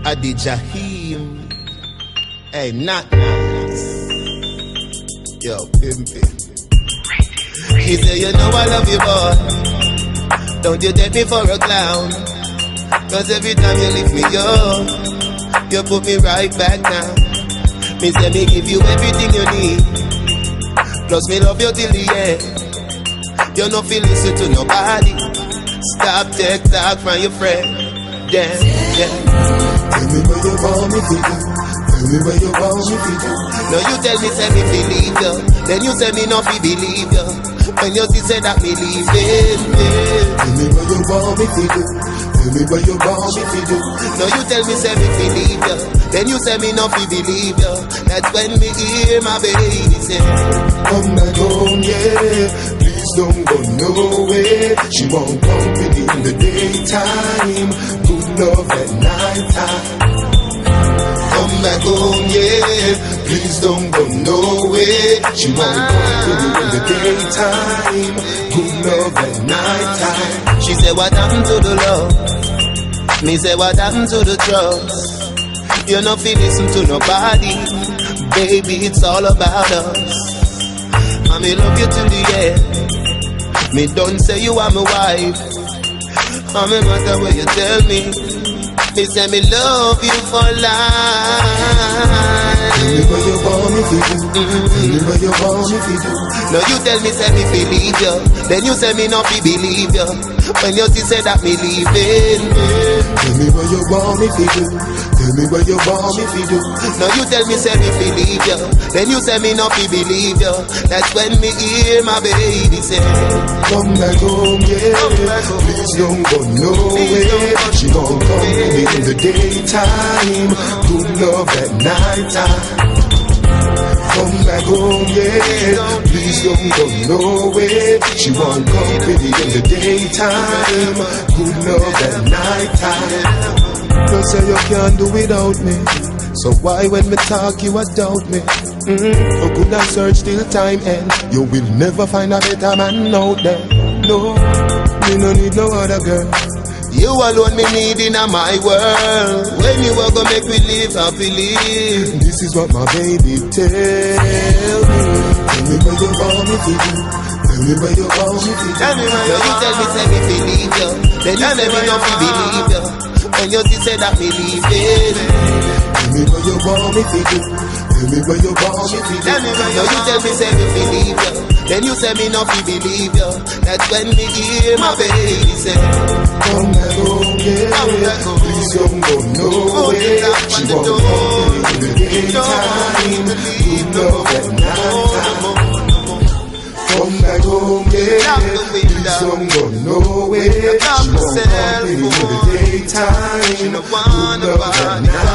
Adi Jahim. Hey, not nice. Yo, pimpin'. He say, you know I love you, boy. Don't you take me for a clown. Cause every time you lift me up, you put me right back down. Me say me give you everything you need. Plus me love you till the end. You no feel listen to nobody. Stop take talk from your friend. Yeah, yeah. Tell me where you want me to do. Tell me where you want me to do. No, you tell me say me believe you. Then you say me not fi believe you. When you say that me leave it. Tell me where you want me to do. Tell me where you want me to do. No, you tell me say me believe you. Then you say me not fi believe you. That's when me hear my baby say, come back home, yeah. Please don't go nowhere. She won't company in the daytime. Good love at night time. come back home, yeah. Please don't go nowhere. She won't company in the daytime. Good love at night time. She said, what happened to the love? Me say, what happened to the trust? You not feel listen to nobody. Baby, it's all about us. I me love you till the end. Me don't say you are my wife. I me matter what you tell me. Me say me love you for life. Tell me what you want me to do. Tell me what you want me to do. No, you tell me say me believe you. Then you say me not be believe you. When you say that me leaving. Tell me what you want me to do. Tell me what you want me to do. No, you tell me say me believe you. Then you say me not be believe you. That's when me hear my baby say, come back home, yeah. Come back home. Please don't go nowhere. She gon' come in the daytime. Good love at night time. Come back home, yeah. Please don't go nowhere. She won't company in the daytime. Good love at night time. You say you can't do without me. So why when me talk you a doubt me? How could I search till time end? You will never find a better man out there. No, me no need no other girl. you alone me need in my world. When you are gonna make me live happily. This is what my baby tell me. Tell me what you want me to do. Tell me what you want me to do. Tell me what you tell me, say me believe you. Then you say me not believe you. When you say that me leave it. Tell me what you want me to do. Tell me what you want me to do. Tell me what you tell me, say me believe you. Then you say me not believe you. That's when me hear my baby say, come back home, yeah. Come back home. Please don't go nowhere. She won't come in the daytime. Good love at night time. Come back home, yeah. Please don't go nowhere. She won't come in the daytime. Good love at night time.